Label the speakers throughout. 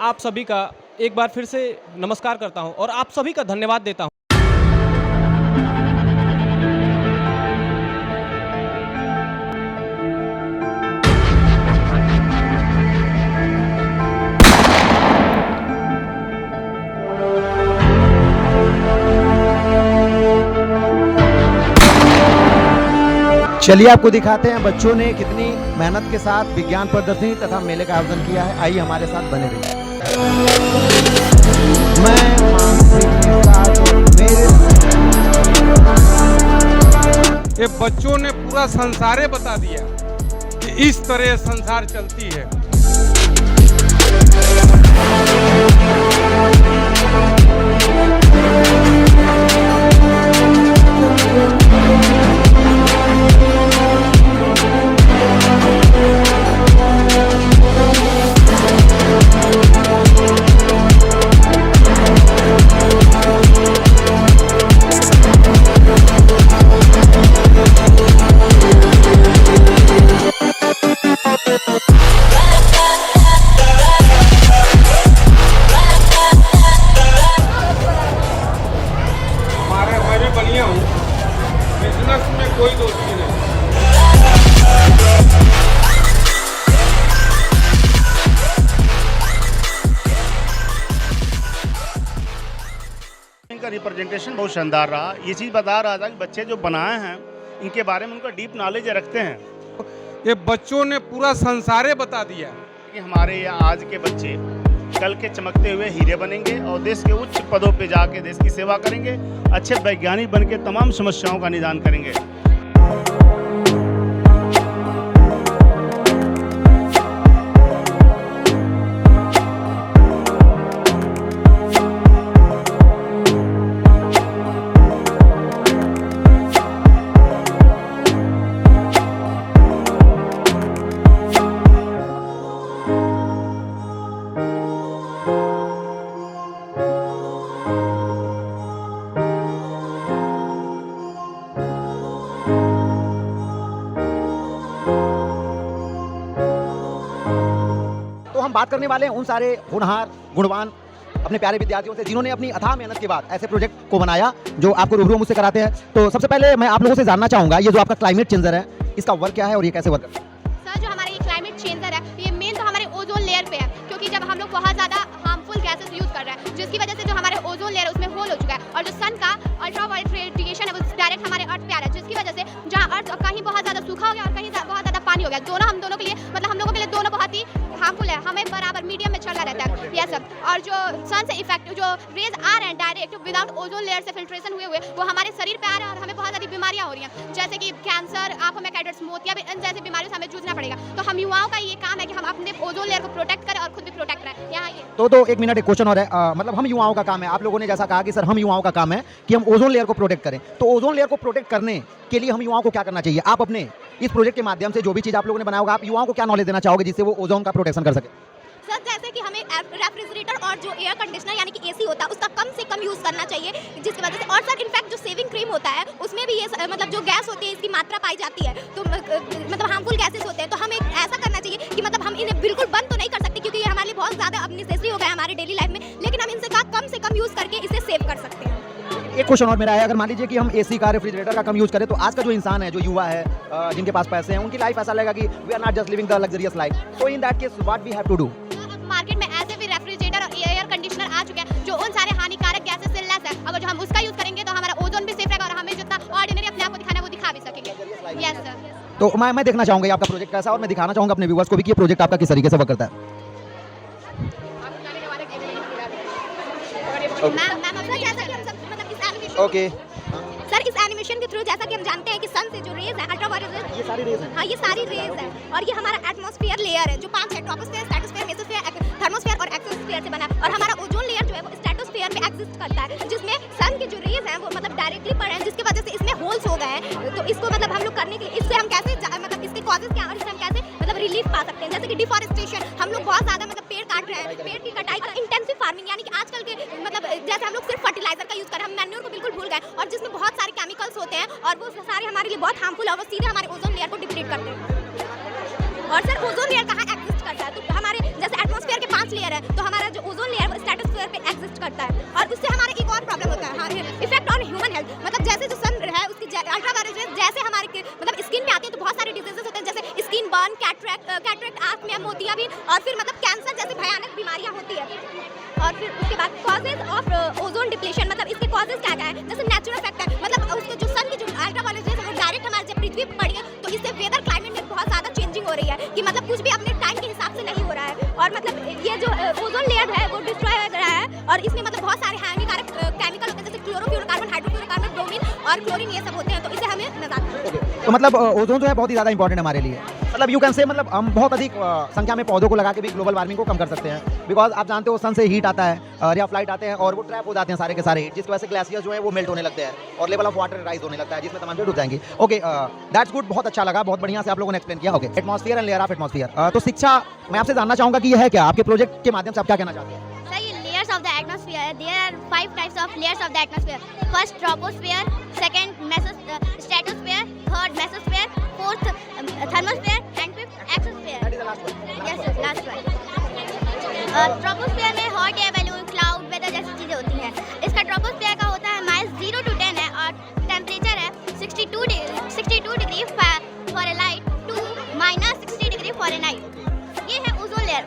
Speaker 1: आप सभी का एक बार फिर से नमस्कार करता हूं और आप सभी का धन्यवाद देता हूं।
Speaker 2: चलिए आपको दिखाते हैं बच्चों ने कितनी मेहनत के साथ विज्ञान प्रदर्शनी तथा मेले का आयोजन किया है। आइए हमारे साथ बने रहिए। मैं मानसिक के साथ मेरे
Speaker 3: ये बच्चों ने पूरा संसारे बता दिया कि इस तरह संसार चलती है। मैं भी बनिया हूँ, बिजनेस में कोई दोस्ती नहीं।
Speaker 4: इनका रिप्रेजेंटेशन बहुत शानदार रहा। ये चीज़ बता रहा था कि बच्चे जो बनाए हैं इनके बारे में उनका डीप नॉलेज रखते हैं।
Speaker 3: ये बच्चों ने पूरा संसारे बता दिया
Speaker 4: कि हमारे आज के बच्चे कल के चमकते हुए हीरे बनेंगे और देश के उच्च पदों पे जाके देश की सेवा करेंगे, अच्छे वैज्ञानिक बन के तमाम समस्याओं का निदान करेंगे।
Speaker 2: तो हम बात करने वाले हैं उन सारे होनहार गुणवान अपने प्यारे विद्यार्थियों से जिन्होंने अपनी अथाह मेहनत के बाद ऐसे प्रोजेक्ट को बनाया जो आपको रूबरू मुझसे कराते हैं। तो सबसे पहले मैं आप लोगों से जानना चाहूंगा, ये जो आपका क्लाइमेट चेंजर है इसका वर्क क्या है और ये कैसे वर्क करता है?
Speaker 5: सर, जो हमारा ये क्लाइमेट चेंजर है ये मेन तो हमारे ओजोन लेयर पे है, क्योंकि जब हम लोग बहुत ज़्यादा हार्मफुल गैसेस यूज़ कर रहे हैं जिसकी वजह से जो हमारे ओजोन लेयर है उसमें होल हो चुका है और जो सन का अल्ट्रावायलेट रेडिएशन है वो डायरेक्ट हमारे अर्थ पे आ रहा है, जिसकी वजह से जहाँ अर्थ कहीं बहुत ज़्यादा सूखा हो गया और कहीं बहुत ज़्यादा पानी हो गया, दोनों हम दोनों के लिए मतलब हम लोगों के लिए दोनों बहुत ही हार्मफुल है। हमें बराबर मीडियम में चलना रहता है यह सब। और जो सन से इफेक्ट जो रेज आ रहे हैं डायरेक्ट विदाउट ओजोन लेयर से फिल्ट्रेशन हुए वो हमारे शरीर पे आ रहे हैं और हमें बहुत सारी बीमारियां हो रही हैं, जैसे कि कैंसर, आंखों में कैटरेक्ट, मोतियाबिंद, इन जैसी बीमारियों से हमें जूझना पड़ेगा। तो हम युवाओं का ये काम है कि हम अपने ओजोन लेयर को प्रोटेक्ट करें और खुद भी प्रोटेक्ट रहें। यहाँ ये
Speaker 2: तो एक मिनट, एक क्वेश्चन और है। मतलब हम युवाओं का काम है, आप लोगों ने जैसा कहा कि सर हम युवाओं का काम है कि हम ओजोन लेयर को प्रोटेक्ट करें, तो ओजोन लेयर को प्रोटेक्ट करने के लिए हम युवाओं को क्या करना चाहिए? आप अपने इस प्रोजेक्ट के माध्यम से जो भी चीज़ आप लोगों ने बनाया होगा, आप युवाओं को क्या नॉलेज देना चाहोगे जिससे वो ओजोन का प्रोटेक्शन कर सके?
Speaker 5: सर, जैसे कि हमें रेफ्रिजरेटर और जो एयर कंडीशनर यानी कि एसी होता है उसका कम से कम यूज़ करना चाहिए, जिसकी वजह से। और सर इनफैक्ट जो सेविंग क्रीम होता है उसमें भी ये मतलब जो गैस होती है इसकी मात्रा पाई जाती है, तो मतलब हार्मफुल गैसेस होते हैं, तो हमें ऐसा करना चाहिए कि मतलब हम इन्हें बिल्कुल बंद तो नहीं कर सकते क्योंकि ये हमारे लिए बहुत ज़्यादा अब नेसेसरी हो गया है हमारे डेली लाइफ में, लेकिन हम इनसे कम से कम यूज़ करके इसे सेव कर सकते हैं।
Speaker 2: एक क्वेश्चन और मेरा है, अगर मान लीजिए कि हम एसी का, रेफ्रिजरेटर का कम यूज करें तो आज का जो इंसान है, जो युवा है, जिनके पास पैसे हैं, उनकी लाइफ ऐसा लगेगा कि we are not just living the luxurious life. So in that case what we have to do?
Speaker 5: Market में ऐसे भी रेफ्रिजरेटर और एयर कंडीशनर आ चुके हैं जो उन सारे हानिकारक गैसेस से लेस है। अगर जो हम उसका यूज करेंगे तो हमारा ओजोन भी सेफ रहेगा और हमें जितना ऑर्डिनरी अपने आप को दिखाना है वो दिखा भी सकेंगे। Yes sir.
Speaker 2: तो मैं देखना चाहूंगा आपका प्रोजेक्ट कैसा, और मैं दिखाना चाहूंगा अपने व्यूअर्स को भी कि ये प्रोजेक्ट आपका किस तरीके से वर्क करता है। ओके
Speaker 5: सर, इस एनिमेशन के थ्रू जैसा कि हम जानते हैं कि सन से जो रेज है अल्ट्रावायलेट,
Speaker 2: ये सारी रेज हैं।
Speaker 5: हाँ, ये सारी रेज है और ये हमारा एटमॉस्फेयर लेयर है जो 5 है, ट्रोपोस्फेयर, स्ट्रेटोस्फेयर, मेसोस्फेयर, थर्मोस्फेयर और एक्सोस्फेयर से बना है। और हमारा ओजोन लेयर जो है वो स्ट्रेटोस्फेयर में एग्जिस्ट करता है, जिसमें सन के जो रेज हैं वो मतलब डायरेक्टली पड़ रहे हैं, जिसकी वजह से इसमें होल्स हो गए हैं। तो इसको मतलब हम लोग करने के लिए इससे हम कैसे मतलब इसके कॉजेज क्या और इससे हम कैसे मतलब रिलीफ पा सकते हैं, जैसे कि डिफॉरेस्टेशन, हम लोग बहुत ज़्यादा मतलब पेड़ काट रहे हैं, पेड़ की कटाई का, इंटेंसिव फार्मिंग यानी कि आजकल के मतलब जैसे हम लोग सिर्फ फर्टिलाइजर का यूज़ कर रहे हैं, हम मैन्योर को बिल्कुल भूल गए और जिसमें बहुत सारे केमिकल्स होते हैं और वो सारे हमारे लिए बहुत हार्मफुल है और वो सीधे हमारे ओजोन लेयर को डिप्लीट करते हैं। और सर ओजोन लेयर कहाँ एग्जिस्ट करता है? तो हमारे जैसे एटमॉस्फेयर के ट्रांस लेयर है, तो हमारा जो ओजोन लेयर वो स्ट्रेटोस्फीयर पे एग्जिस्ट करता है और उससे हमारा एक और प्रॉब्लम होता है, हाँ, इफेक्ट ऑन ह्यूमन हेल्थ। मतलब जैसे जो सन है उसकी अल्ट्रावायलेट रेज जैसे हमारे मतलब स्किन पे आती है तो बहुत सारे डिजीजेस होते हैं, जैसे स्किन बर्न, कैटरेक्ट, आंख में मोतियाबिंद और फिर मतलब कैंसर जैसी भयानक बीमारियां होती है। और फिर उसके बाद कॉजेज ऑफ ओजोन डिप्लीशन, मतलब इसके कॉजेज क्या क्या है, जैसे नेचुरल इफेक्ट है, मतलब उसको जो सन की जो अल्ट्रावायलेट रेज है वो डायरेक्ट हमारे जब पृथ्वी पर पड़ी है तो इससे वेदर क्लाइमेट में बहुत ज़्यादा चेंजिंग हो रही है कि मतलब कुछ भी अपने टाइम के हिसाब से नहीं हो रहा है। और मतलब ये जो ओजोन लेयर है वो डिस्ट्रॉय हो रहा है और इसमें मतलब बहुत सारे हानिकारक केमिकल होते हैं, जैसे क्लोरोफ्लोरोकार्बन, हाइड्रोफ्लोरोकार्बन, ब्रोमीन और क्लोरीन, ये सब होते हैं, तो इससे हमें नजात।
Speaker 2: तो मतलब ओजोन जो है बहुत ही ज़्यादा इंपॉर्टेंट है हमारे लिए। मतलब यू कैन से मतलब हम बहुत अधिक संख्या में पौधों को लगा के भी ग्लोबल वार्मिंग को कम कर सकते हैं, बिकॉज आप जानते हो सन से हीट आता है या फ्लाइट आते हैं और वो ट्रैप हो जाते हैं सारे के सारे हीट, जिसकी वजह से ग्लेशियर जो है वो मेल्ट होने लगते हैं और लेवल ऑफ वाटर राइज होने लगता है, जिसमें तमाम चीज़ डूब जाएंगी। ओके, दैट्स गुड, बहुत अच्छा लगा, बहुत बढ़िया से आप लोगों ने एक्सप्लेन किया। Okay, atmosphere and layer of atmosphere. तो शिक्षा मैं आपसे जानना चाहूँगा कि ये है क्या, आपके प्रोजेक्ट के माध्यम से आप क्या कहना चाहते हैं?
Speaker 5: Layers of the atmosphere. There are 5 types of layers of the atmosphere. First, troposphere. Second, stratosphere. Third, mesosphere. Fourth, thermosphere. And fifth, exosphere.
Speaker 2: That is the last one.
Speaker 5: Yes, sir, last one. Troposphere में hot air balloon, cloud, weather जैसी चीजें होती हैं। इसका troposphere का होता है -0 to 10 है और टेम्परेचर है 62 degree Fahrenheit to -60 degree Fahrenheit. ये है ओजोन लेयर।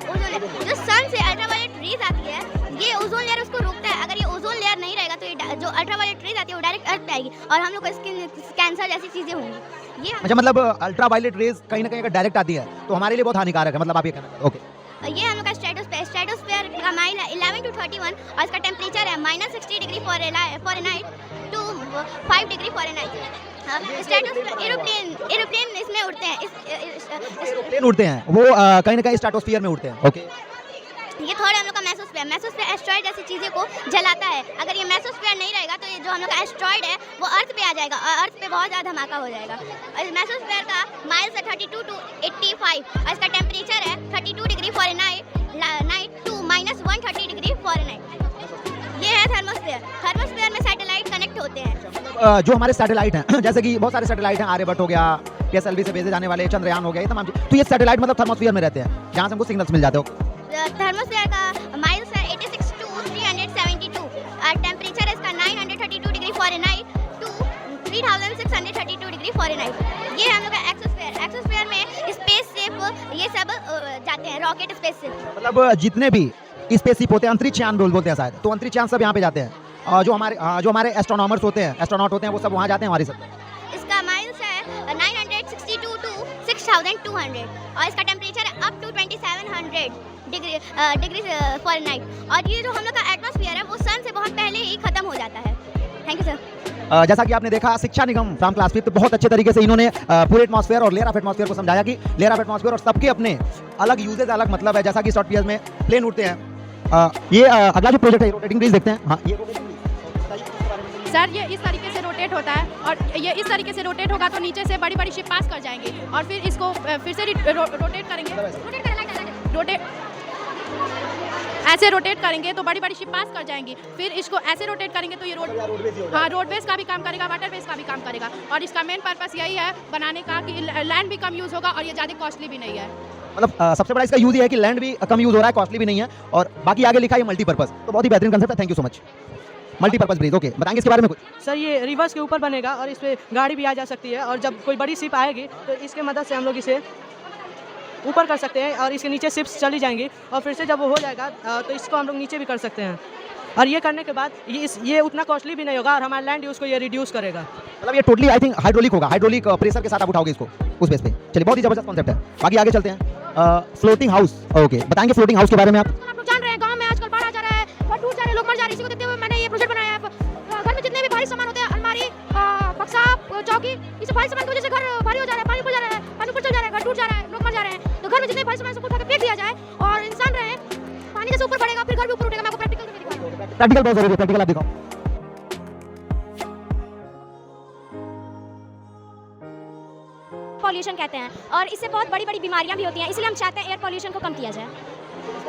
Speaker 5: जो सन से अल्ट्रावायलेट रेज आती है, ये ओजोन लेयर उसको रोकता है। अगर ये ओजोन लेयर नहीं रहेगा तो ये जो अल्ट्रावायलेट रेज आती है वो डायरेक्ट अर्थ पे आएगी और हम लोग को स्किन कैंसर जैसी चीजें होंगी। ये
Speaker 2: अच्छा, मतलब अल्ट्रावायलेट रेज कहीं ना कहीं अगर डायरेक्ट आती है तो हमारे लिए बहुत हानिकारक है, मतलब आप ये कहना चाहते हैं? ओके,
Speaker 5: ये हम लोग का स्ट्रेटोस्फीयर का माइल 11 to 31 और इसका टेम्परेचर है -60 degree Fahrenheit to 5 degree Fahrenheit. Stratosphere aeroplane इसमें उड़ते हैं,
Speaker 2: प्लेन उड़ते हैं वो कहीं ना कहीं स्ट्रेटोस्फीयर में उड़ते हैं। ओके,
Speaker 5: ये थर्ड हम लोग का मेसोस्फीयर एस्ट्रॉइड जैसी चीज़ें को जलाता है। अगर ये मेसोस्फीयर नहीं रहेगा तो ये जो हम लोग का एस्ट्रॉइड है वो अर्थ पे आ जाएगा और अर्थ पे बहुत ज़्यादा धमाका हो जाएगा। और मेसोस्फीयर का माइल्स है 32 to 85 और इसका टेम्परेचर है 32 degree Fahrenheit to -130 degree Fahrenheit. ये है थर्मोस्फीयर में सैटेलाइट कनेक्ट होते हैं।
Speaker 2: जो हमारे सैटेलाइट हैं जैसे कि बहुत सारे सैटेलाइट हैं, आर्यभट्ट हो गया, PSLV से भेजे जाने वाले, चंद्रयान हो गया, ये तमाम चीज़, तो ये सैटेलाइट मतलब थर्मोस्फीयर में रहते हैं जहाँ से हमको सिग्नल्स मिल जाते हो।
Speaker 5: थर्मोस्फीयर का माइल्स है 86 to 372 और टेम्परेचर है इसका 932 degree Fahrenheit to 3632 degree Fahrenheit. ये हम लोग का एक्सोस्फीयर में स्पेसशिप ये सब जाते हैं, रॉकेट स्पेसशिप।
Speaker 2: मतलब जितने भी स्पेसशिप होते हैं, अंतरिक्ष यान बोलते हैं शायद, तो अंतरिक्ष यान सब यहाँ पे जाते हैं। जो हमारे एस्ट्रोनॉमर्स होते हैं, एस्ट्रोनॉट होते हैं, वो सब वहाँ जाते हैं हमारी सब।
Speaker 5: इसका माइल्स है 962 to 6200 और इसका टेम्परेचर है अप टू 2700 डिग्री फ़ारेनहाइट। और ये जो हम लोग का एटमॉस्फेयर है वो सन से बहुत पहले ही खत्म हो जाता है। Thank you sir.
Speaker 2: जैसा कि आपने देखा, शिक्षा निगम फ्रॉम क्लास 5 बहुत अच्छे तरीके से इन्होंने पूरे एटमॉस्फेयर और लेयर ऑफ एटमॉस्फेयर को समझाया कि लेयर ऑफ एटमॉस्फेयर और सबके अपने अलग यूजेज, अलग मतलब है। जैसा कि शॉर्ट पीरियड में प्लेन उड़ते हैं। ये अगला जो प्रोजेक्ट है रोटेटिंग ब्रिज देखते हैं। हाँ, ये रोटेटिंग ब्रिज
Speaker 6: सर, ये इस तरीके से रोटेट होता है और ये इस तरीके से रोटेट होगा तो नीचे से बड़ी बड़ी शिप पास कर जाएंगे और फिर इसको फिर से रोटेट करेंगे, ऐसे रोटेट करेंगे तो बड़ी बड़ी शिप पास कर जाएंगी। फिर इसको ऐसे रोटेट करेंगे तो ये रोडवेज का भी काम करेगा, वाटरवेज का भी काम करेगा। और इसका मेन पर्पस यही है बनाने का कि लैंड भी कम यूज़ होगा और ये ज़्यादा कॉस्टली भी नहीं है।
Speaker 2: मतलब सबसे बड़ा इसका यूज ये है कि लैंड भी कम यूज हो रहा है, कॉस्टली भी नहीं है, और बाकी आगे लिखा है मल्टीपर्पज, तो बहुत ही बेहतरीन कंसेप्ट है। Thank you so much. Multipurpose bridge, okay, बताएंगे इसके बारे में कुछ?
Speaker 7: सर, ये रिवर्स के ऊपर बनेगा और इस पर गाड़ी भी आ जा सकती है और जब कोई बड़ी शिप आएगी तो इसके मदद से हम लोग इसे ऊपर कर सकते हैं और इसके नीचे शिप्स चली जाएंगी और फिर से जब वो हो जाएगा तो इसको हम लोग नीचे भी कर सकते हैं। और ये करने के बाद ये उतना कॉस्टली भी नहीं होगा और हमारे लैंड यूज़ को ये रिड्यूस करेगा।
Speaker 2: मतलब ये टोटली आई थिंक हाइड्रोलिक होगा, हाइड्रोलिक प्रेशर के साथ आप उठाओगे इसको उस बेस पे। चलिए, बहुत ही जबरदस्त कॉन्सेप्ट है। बाकी आगे चलते हैं। फ्लोटिंग हाउस, ओके, बताएंगे फ्लोटिंग हाउस के बारे में आप?
Speaker 6: लोग जान रहे हैं गांव में आजकल बाढ़ आ जा रहा है, घर टूट जा रहे हैं, लोग मर जा रहे हैं। इसी को देखते हुए मैंने ये प्रोजेक्ट बनाया है। घर में जितने भी भारी सामान होते हैं, अलमारी, बक्सा, चौकी, ये सब भारी सामान की वजह से घर भारी हो जा रहा है, पानी ऊपर जा रहा है, पानी ऊपर चल जा रहा है, घर टूट जा रहा है, लोग मर जा रहे हैं। तो घर में जितने भारी सामान सबको उठा के फेंक दिया जाए और इंसान रहे, पानी जैसे ऊपर बढ़ेगा फिर घर भी ऊपर उठेगा। मैं आपको प्रैक्टिकल करके दिखाऊंगा।
Speaker 2: प्रैक्टिकल बहुत जरूरी है, प्रैक्टिकल आप दिखाओ।
Speaker 5: पॉल्यूशन कहते हैं और इससे बहुत बड़ी बड़ी बीमारियां भी होती हैं, इसलिए हम चाहते हैं एयर पॉल्यूशन को कम किया जाए।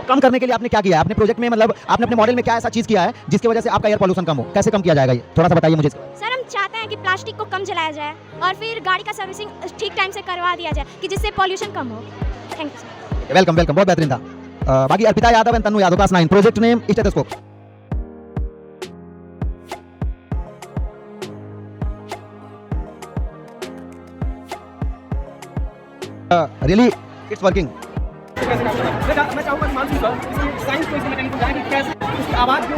Speaker 2: कम करने के लिए आपने क्या किया है अपने प्रोजेक्ट में? मतलब आपने अपने मॉडल में क्या ऐसा चीज किया है जिसकी वजह से आपका एयर पॉल्यूशन कम हो? कैसे कम किया जाएगा, ये थोड़ा सा बताइए मुझे।
Speaker 5: सर, हम चाहते हैं कि प्लास्टिक को कम जलाया जाए और फिर गाड़ी का सर्विसिंग ठीक टाइम से करवा दिया जाए कि जिससे पॉल्यूशन कम हो। Thank you.
Speaker 2: वेलकम वेलकम, बहुत बेहतरीन था। बाकी Arpita Yadav and Tannu Yadav, class 9, project name stethoscope. Really it's working.
Speaker 1: मैं चाहूंगा कि मानसिक सर साइंस को इस मैकेनिक को जाए कि कैसे उसकी आवाज जो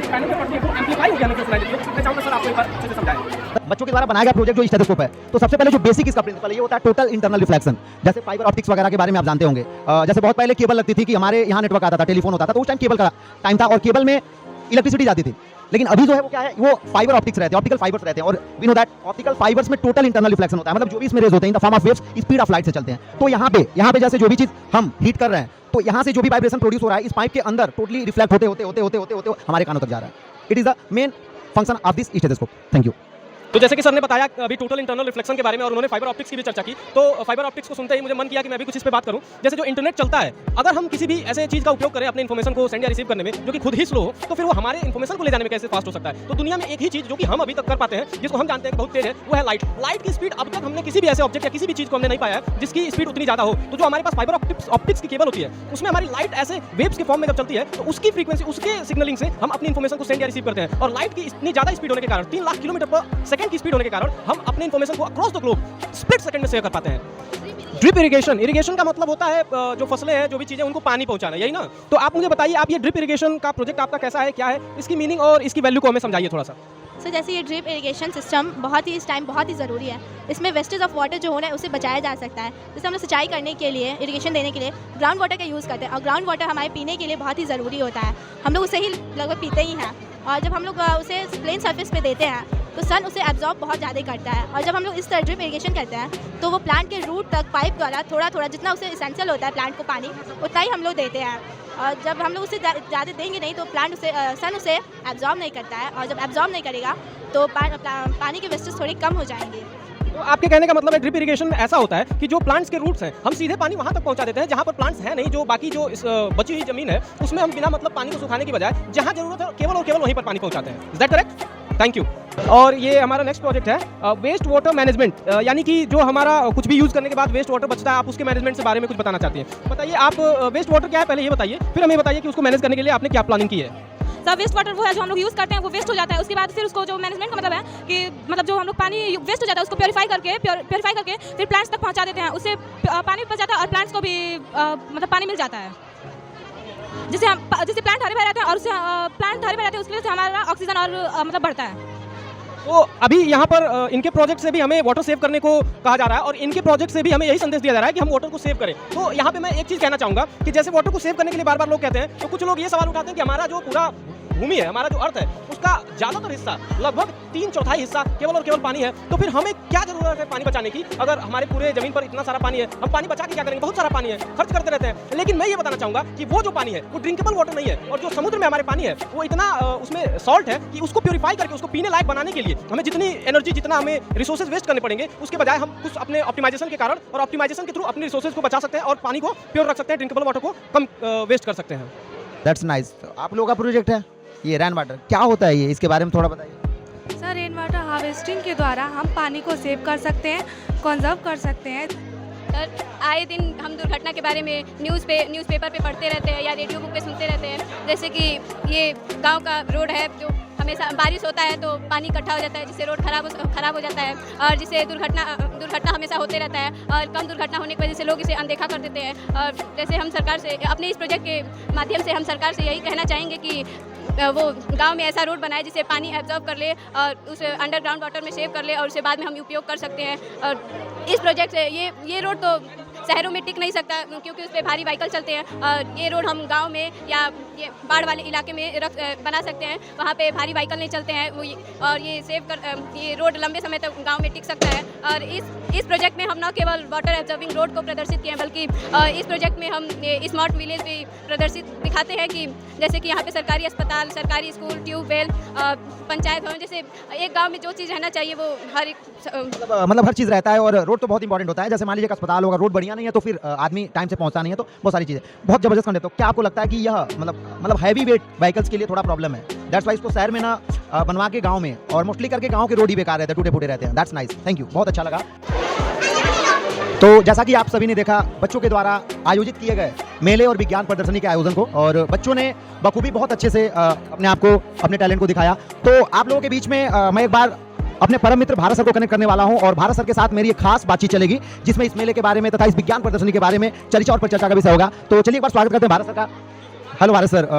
Speaker 1: कानों में पड़ती है वो एम्पलीफाई हो जाने को सुनाई देती है। मैं चाहूंगा सर आपको एक बार अच्छे से समझाएं।
Speaker 2: बच्चों के द्वारा बनाया गया प्रोजेक्ट जो स्टेथोस्कोप है, तो सबसे पहले जो बेसिक इसका प्रिंसिपल है ये होता है टोटल इंटरनल रिफ्लेक्शन। जैसे फाइबर ऑप्टिक्स वगैरह के बारे में आप जानते होंगे। जैसे बहुत पहले केबल लगती थी कि हमारे यहाँ नेटवर्क आता था, टेलीफोन होता था, तो उस टाइम केबल का टाइम था और केबल में इलेक्ट्रिसिटी जाती थी। लेकिन अभी जो है वो क्या है, वो फाइबर ऑप्टिक्स रहते हैं, ऑप्टिकल फाइबर्स रहते हैं, और we know that optical fibres में टोटल इंटरनल रिफ्लेक्शन होता है। मतलब जो भी इसमें रेज होते हैं in the form of waves speed of light से चलते हैं। तो यहाँ पे जैसे जो भी चीज हम हीट कर रहे हैं, तो यहाँ से जो भी वाइब्रेशन प्रोड्यूस हो रहा है इस पाइप के अंदर टोटली रिफ्लेक्ट होते हमारे कानों तक जा रहा है। It is the main function of this stethoscope. Thank you.
Speaker 1: तो जैसे कि सर ने बताया अभी टोटल इंटरनल रिफ्लेक्शन के बारे में और उन्होंने फाइबर ऑप्टिक्स की भी चर्चा की, तो फाइबर ऑप्टिक्स को सुनते ही मुझे मन किया कि मैं भी कुछ इस पे बात करूं। जैसे जो इंटरनेट चलता है, अगर हम किसी भी ऐसे चीज़ का उपयोग करें अपने इन्फॉर्मेशन को सेंड या रिसीव करने में जो कि खुद ही स्लो हो, तो फिर वो हमारे इन्फॉर्मेशन को ले जाने में कैसे फास्ट हो सकता है। तो दुनिया में एक ही चीज़ जो कि हम अभी तक कर पाते हैं, जिसको हम जानते हैं कि बहुत तेज है, वो है लाइट। लाइट की स्पीड अब तक हमने किसी भी ऐसे ऑब्जेक्ट या किसी भी चीज़ को हमने नहीं पाया है जिसकी स्पीड उतनी ज़्यादा हो। तो जो हमारे पास फाइबर ऑप्टिक्स की केबल होती है, उसमें हमारी लाइट ऐसे वेव्स के फॉर्म में जब चलती है, तो उसकी फ्रीक्वेंसी, उसके सिग्नलिंग से हम अपनी इन्फॉर्मेशन को सेंड या रिसीव करते हैं। और लाइट की इतनी ज़्यादा स्पीड होने के कारण 3 लाख किलोमीटर पर सेकंड की स्पीड होने के कारण हम अपने इन्फॉर्मेशन को across the globe split second में शेयर कर पाते हैं। ड्रिप इरिगेशन का मतलब होता है जो फसलें हैं, जो भी चीज़ें, उनको पानी पहुंचाना, यही ना। तो आप मुझे बताइए, आप ये ड्रिप इरिगेशन का प्रोजेक्ट आपका कैसा है, क्या है इसकी मीनिंग और इसकी वैल्यू को हमें समझाइए थोड़ा सा।
Speaker 6: सो जैसे ये ड्रिप इरिगेशन सिस्टम इस टाइम बहुत ही ज़रूरी है। इसमें वेस्टेज ऑफ वाटर जो हो रहा है उसे बचाया जा सकता है। जैसे हम लोग सिंचाई करने के लिए, इरिगेशन देने के लिए ग्राउंड वाटर का यूज़ करते हैं, और ग्राउंड वाटर हमारे पीने के लिए बहुत ही ज़रूरी होता है। हम लोग उसे ही लगभग पीते ही हैं, और जब हम लोग उसे प्लेन सर्फेस पे देते हैं तो सन उसे एब्जॉर्ब बहुत ज़्यादा करता है। और जब हम लोग इस तरह ड्रिप इरिगेशन करते हैं तो वो प्लांट के रूट तक पाइप द्वारा थोड़ा जितना उसे इसेंशियल होता है प्लांट को पानी, उतना ही हम लोग देते हैं। और जब हम लोग उसे ज़्यादा देंगे नहीं तो प्लांट सन उसे एब्जॉर्ब नहीं करता है, और जब एब्जॉर्ब नहीं करेगा तो पानी के वेस्टेज थोड़ी कम हो जाएंगे।
Speaker 1: तो आपके कहने का मतलब है ड्रिप इरिगेशन ऐसा होता है कि जो प्लांट्स के रूट्स हैं, हम सीधे पानी वहाँ तक पहुँचा देते हैं जहाँ पर प्लांट्स हैं नहीं, जो बाकी जो बची हुई जमीन है उसमें हम बिना मतलब पानी को सुखाने की बजाय जहाँ जरूरत है केवल और केवल वहीं पर पानी पहुँचाते हैं। Is that correct? Thank you. और ये हमारा नेक्स्ट प्रोजेक्ट है वेस्ट वाटर मैनेजमेंट, यानी कि जो हमारा कुछ भी यूज़ करने के बाद वेस्ट वाटर बचता है, आप उसके मैनेजमेंट से बारे में कुछ बताना चाहती हैं। बताइए आप वेस्ट वाटर क्या है पहले ये बताइए, फिर हमें बताइए कि उसको मैनेज करने के लिए आपने क्या प्लानिंग की है।
Speaker 8: सब वेस्ट वाटर वो है जो हम लोग यूज़ करते हैं, वो वेस्ट हो जाता है। उसके बाद फिर उसको जो मैनेजमेंट का मतलब है कि मतलब जो हम लोग पानी वेस्ट हो जाता है उसको प्योरीफाई करके फिर प्लांट्स तक पहुंचा देते हैं। उससे पानी बच जाता है और प्लांट्स को भी मतलब पानी मिल जाता है, जिससे प्लांट हरे भरे रहते हैं, और उससे प्लांट हरे भरे रहते हैं, उसकी वजह से हमारा ऑक्सीजन और मतलब बढ़ता है।
Speaker 1: तो अभी यहाँ पर इनके प्रोजेक्ट से भी हमें वाटर सेव करने को कहा जा रहा है, और इनके प्रोजेक्ट से भी हमें यही संदेश दिया जा रहा है कि हम वाटर को सेव करें। तो यहाँ पे मैं एक चीज़ कहना चाहूँगा कि जैसे वाटर को सेव करने के लिए बार बार लोग कहते हैं, तो कुछ लोग ये सवाल उठाते हैं कि हमारा जो पूरा भूमि है, हमारा जो अर्थ है, उसका ज़्यादातर हिस्सा, लगभग 3/4 हिस्सा केवल और केवल पानी है। तो फिर हमें क्या जरूरत है पानी बचाने की? अगर हमारे पूरे जमीन पर इतना सारा पानी है, हम पानी बचा के क्या करेंगे? बहुत सारा पानी है, खर्च करते रहते हैं। लेकिन मैं ये बताना चाहूँगा कि वो जो पानी है वो ड्रिंकेबल वाटर नहीं है, और जो समुद्र में हमारे पानी है वो इतना उसमें सॉल्ट है कि उसको प्योरीफाई करके उसको पीने लायक बनाने के लिए हमें जितनी एनर्जी, जितना हमें रिसोर्सेज वेस्ट करने पड़ेंगे, उसके बजाय हम कुछ अपने ऑप्टिमाइजेशन के कारण और ऑप्टिमाइजेशन के थ्रू अपने रिसोर्सेज को बचा सकते हैं और पानी को प्योर रख सकते हैं, ड्रिंकेबल वाटर को कम वेस्ट कर सकते हैं।
Speaker 2: That's nice. आप लोगों का प्रोजेक्ट है ये रेन वाटर, क्या होता है ये, इसके बारे में थोड़ा बताइए।
Speaker 9: सर रेन वाटर हार्वेस्टिंग के द्वारा हम पानी को सेव कर सकते हैं, कंजर्व कर सकते हैं।
Speaker 8: सर आए दिन हम दुर्घटना के बारे में न्यूज़पेपर पे पढ़ते रहते हैं या रेडियो बुक पे सुनते रहते हैं। जैसे कि ये गांव का रोड है, जो हमेशा बारिश होता है तो पानी इकट्ठा हो जाता है, जिससे रोड खराब हो जाता है, और जिससे दुर्घटना हमेशा होते रहता है, और कम दुर्घटना होने की वजह से लोग इसे अनदेखा कर देते हैं। और जैसे हम सरकार से अपने इस प्रोजेक्ट के माध्यम से हम सरकार से यही कहना चाहेंगे कि वो गांव में ऐसा रोड बनाए जिससे पानी एब्जॉर्ब कर ले और उसे अंडरग्राउंड वाटर में सेव कर ले, और उसे बाद में हम उपयोग कर सकते हैं। और इस प्रोजेक्ट से ये रोड तो शहरों में टिक नहीं सकता क्योंकि उस पर भारी व्हीकल चलते हैं, और ये रोड हम गांव में या ये बाढ़ वाले इलाके में बना सकते हैं, वहाँ पे भारी व्हीकल नहीं चलते हैं और ये रोड लंबे समय तक गांव में टिक सकता है। और इस प्रोजेक्ट में हम न केवल वाटर एब्जॉर्बिंग रोड को प्रदर्शित किए हैं, बल्कि इस प्रोजेक्ट में हम स्मार्ट विलेज भी प्रदर्शित दिखाते हैं कि जैसे कि यहाँ पे सरकारी अस्पताल, सरकारी स्कूल, ट्यूबवेल, पंचायत भवन, जैसे एक गांव में जो चीज़ रहना चाहिए वो हर एक
Speaker 2: मतलब हर चीज़ रहता है, और रोड तो बहुत इंपॉर्टेंट होता है। जैसे मान लीजिए अस्पताल होगा, रोड बढ़िया नहीं है तो फिर आदमी टाइम से पहुंचता नहीं है, तो बहुत सारी चीज़ें बहुत जबरदस्त कंटेंट। तो क्या आपको लगता है कि यह मतलब हैवी वेट व्हीकल्स के लिए थोड़ा प्रॉब्लम है, दैट्स वाई इसको शहर में ना बनवा के गाँव में, और मोस्टली करके गाँव के रोड ही बेकार रहते हैं, टूटे फूटे रहते हैं। दैट्स नाइस, थैंक यू, बहुत अच्छा लगा। तो जैसा कि आप सभी ने देखा बच्चों के द्वारा आयोजित किए गए मेले और विज्ञान प्रदर्शनी के आयोजन को, और बच्चों ने बखूबी बहुत अच्छे से अपने आप को, अपने टैलेंट को दिखाया। तो आप लोगों के बीच में मैं एक बार अपने परम मित्र भारत सर को कनेक्ट करने वाला हूं, और भारत सर के साथ मेरी एक खास बातचीट चलेगी जिसमें इस मेले के बारे में तथा इस विज्ञान प्रदर्शनी के बारे में चर्चा और परिचर्चा का विषय होगा। तो चलिए एक बार स्वागत करते हैं भारत सर का। Hello Bharat sir,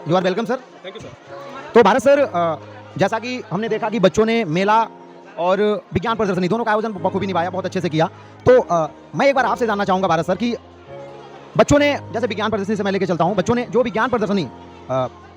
Speaker 2: you are welcome sir.
Speaker 1: Thank you sir.
Speaker 2: तो भारत सर, जैसा कि हमने देखा कि बच्चों ने मेला और विज्ञान प्रदर्शनी दोनों का आयोजन बखूबी निभाया, बहुत अच्छे से किया। तो मैं एक बार आपसे जानना चाहूँगा भारत सर कि बच्चों ने, जैसे विज्ञान प्रदर्शनी से मैं लेके चलता हूँ, बच्चों ने जो विज्ञान प्रदर्शनी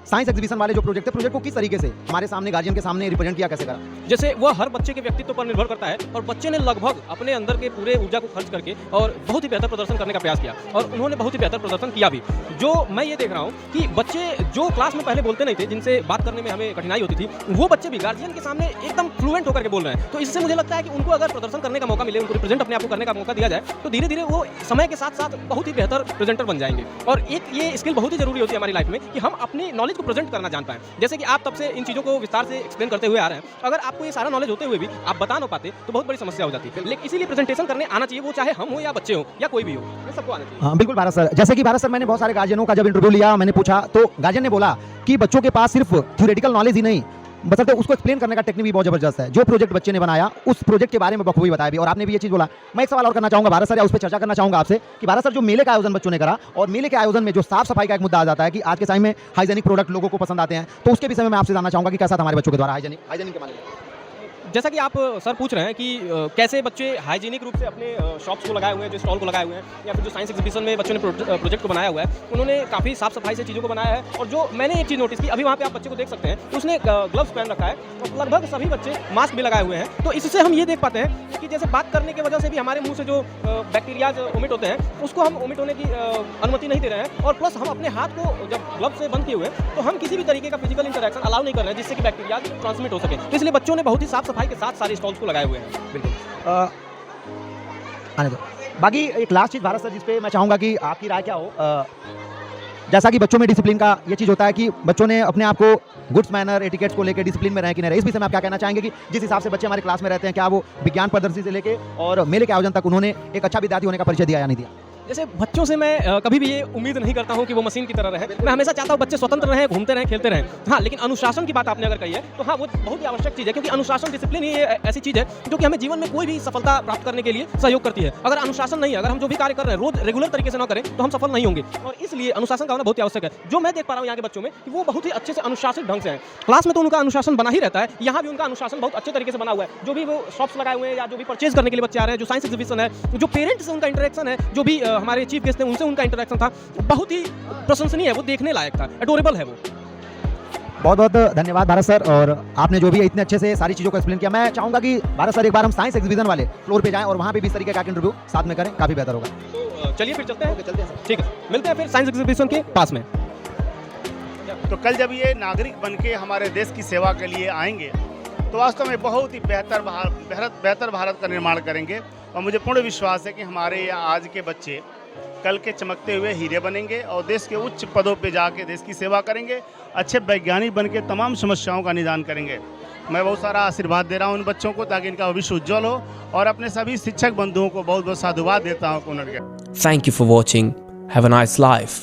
Speaker 2: साइंस एग्जीबिशन वाले जो प्रोजेक्ट थे, प्रोजेक्ट को किस तरीके से हमारे सामने, गार्जियन के सामने रिप्रेजेंट किया, कैसे करा?
Speaker 1: जैसे वह हर बच्चे के व्यक्तित्व पर निर्भर करता है, और बच्चे ने लगभग अपने अंदर के पूरे ऊर्जा को खर्च करके और बहुत ही बेहतर प्रदर्शन करने का प्रयास किया, और उन्होंने बहुत ही बेहतर प्रदर्शन किया भी। जो मैं ये देख रहा हूँ कि बच्चे जो क्लास में पहले बोलते नहीं थे, जिनसे बात करने में हमें कठिनाई होती थी, वो बच्चे भी गार्जियन के सामने एकदम फ्लुएंट होकर के बोल रहे हैं। तो इससे मुझे लगता है कि उनको अगर प्रदर्शन करने का मौका मिले, उनको रिप्रेजेंट अपने आप को करने का मौका दिया जाए, तो धीरे धीरे वो समय के साथ साथ बहुत ही बेहतर प्रेजेंटर बन जाएंगे। और एक ये स्किल बहुत ही जरूरी होती है हमारी लाइफ में कि हम अपनी नॉलेज को प्रेजेंट करना जानते हैं। जैसे कि आप तब से इन चीज़ों को विस्तार से एक्सप्लेन करते हुए आ रहे हैं, अगर आपको ये सारा नॉलेज होते हुए भी आप बता ना पाते तो बहुत बड़ी समस्या हो जाती है। लेकिन इसीलिए प्रेजेंटेशन करने आना चाहिए, वो चाहे हम हो या बच्चे हो या कोई भी हो, ये सबको आना चाहिए।
Speaker 2: हाँ बिल्कुल भारत सर। जैसे कि भारत सर, मैंने बहुत सारे गार्जियनों का जब इंटरव्यू लिया, मैंने पूछा तो गार्जियन ने बोला कि बच्चों के पास सिर्फ थ्योरेटिकल नॉलेज ही नहीं, बल्कि उसको एक्सप्लेन करने का टेक्निक भी बहुत जबरदस्त है। जो प्रोजेक्ट बच्चे ने बनाया, उस प्रोजेक्ट के बारे में बखूबी बताया भी, और आपने भी ये चीज़ बोला। मैं एक सवाल और करना चाहूँगा भारत सर, या उस पर चर्चा करना चाहूँगा आपसे कि भारत सर, जो मेले का आयोजन बच्चों ने करा, और मेले के आयोजन में जो साफ सफाई का एक मुद्दा आ जाता है कि आज के टाइम में हाइजेनिक प्रोडक्ट लोगों को पसंद आते हैं, तो उसके विषय में मैं आपसे जानना चाहूँगा कि कैसा था हमारे बच्चों के द्वारा हाइजेनिक के मामले में?
Speaker 1: जैसा कि आप सर पूछ रहे हैं कि कैसे बच्चे हाइजीनिक रूप से अपने शॉप्स को लगाए हुए हैं, जो स्टॉल को लगाए हुए हैं, या फिर जो साइंस एग्जीबिशन में बच्चों ने प्रोजेक्ट को बनाया हुआ है, उन्होंने काफ़ी साफ सफाई से चीज़ों को बनाया है। और जो मैंने एक चीज़ नोटिस की, अभी वहाँ पे आप बच्चे को देख सकते हैं, उसने ग्लव्स पहन रखा है, और लगभग सभी बच्चे मास्क भी लगाए हुए हैं। तो इससे हम ये देख पाते हैं कि जैसे बात करने की वजह से भी हमारे मुँह से जो बैक्टीरियाज ओमिट होते हैं, उसको हम ओमिट होने की अनुमति नहीं दे रहे हैं। और प्लस हम अपने हाथ को जब ग्लव्स से बंद किए हुए हैं, तो हम किसी भी तरीके का फिजिकल इंटरेक्शन अलाउ नहीं कर रहे हैं, जिससे कि बैक्टीरियाज ट्रांसमिट हो सके। तो इसलिए बच्चों ने बहुत ही साफ सफाई के साथ सारे स्टॉल्स लगाए हुए हैं। बिल्कुल
Speaker 2: आने दो। बाकी एक लास्ट चीज़ भारत सर, जिस पे मैं चाहूँगा कि आपकी राय क्या हो। जैसा कि बच्चों में डिसिप्लिन का ये चीज़ होता है कि बच्चों ने अपने आप को गुड्स मैनर, एटिकेट्स को लेकर डिसिप्लिन में रहे कि नहीं रहे, इस विषय में आप क्या कहना चाहेंगे कि जिस हिसाब से बच्चे हमारे क्लास में रहते हैं, क्या वो विज्ञान प्रदर्शनी से लेके और मेले के आयोजन तक उन्होंने एक अच्छा विद्यार्थी होने का परिचय दिया या नहीं दिया?
Speaker 1: जैसे बच्चों से मैं कभी भी ये उम्मीद नहीं करता हूँ कि वो मशीन की तरह रहे। मैं हमेशा चाहता हूँ बच्चे स्वतंत्र रहें, घूमते रहें, खेलते रहें। हाँ, लेकिन अनुशासन की बात आपने अगर कही है तो हाँ, वो बहुत ही आवश्यक चीज़ है, क्योंकि अनुशासन, डिसिप्लिन ही ऐसी चीज़ है जो कि हमें जीवन में कोई भी सफलता प्राप्त करने के लिए सहयोग करती है। अगर अनुशासन नहीं है, अगर हम जो भी कार्य कर रहे हैं रोज रेगुलर तरीके से ना करें, तो हम सफल नहीं होंगे। और इसलिए अनुशासन का होना बहुत ही आवश्यक है। जो मैं देख पा रहा हूँ यहाँ के बच्चों में कि वो बहुत ही अच्छे से अनुशासित ढंग से हैं। क्लास में तो उनका अनुशासन बना ही रहता है, यहाँ भी उनका अनुशासन बहुत अच्छे तरीके से बना हुआ है। जो भी वो शॉप्स लगाए हुए हैं, या जो भी परचेज करने के लिए बच्चे आ रहे हैं, जो साइंस एग्जीबिशन है, जो पेरेंट्स से उनका इंटरेक्शन है, जो भी हमारे चीफ गेस्ट हैं उनसे उनका इंटरेक्शन था, बहुत ही प्रशंसनीय है, वो देखने लायक था, एडोरेबल है वो।
Speaker 2: बहुत बहुत धन्यवाद भारत सर, और आपने जो भी इतने अच्छे से सारी चीज़ों को एक्सप्लेन किया। मैं चाहूँगा कि भारत सर एक बार हम साइंस एग्जीबिशन वाले फ्लोर पे जाएं और वहाँ पे भी इस तरीके का इंटरव्यू साथ में करें, काफ़ी बेहतर होगा।
Speaker 1: तो चलिए फिर चलते हैं। ठीक है, मिलते हैं फिर साइंस एग्जीबिशन के पास में।
Speaker 4: तो कल जब ये नागरिक बन के हमारे देश की सेवा के लिए आएंगे, तो वास्तव में बहुत ही बेहतर भारत का निर्माण करेंगे। और मुझे पूर्ण विश्वास है कि हमारे आज के बच्चे कल के चमकते हुए हीरे बनेंगे और देश के उच्च पदों पे जाके देश की सेवा करेंगे, अच्छे वैज्ञानिक बन के तमाम समस्याओं का निदान करेंगे। मैं बहुत सारा आशीर्वाद दे रहा हूँ उन बच्चों को, ताकि इनका भविष्य उज्जवल हो, और अपने सभी शिक्षक बंधुओं को बहुत बहुत साधुवाद देता हूँ।
Speaker 10: Thank you for watching. Have a nice life.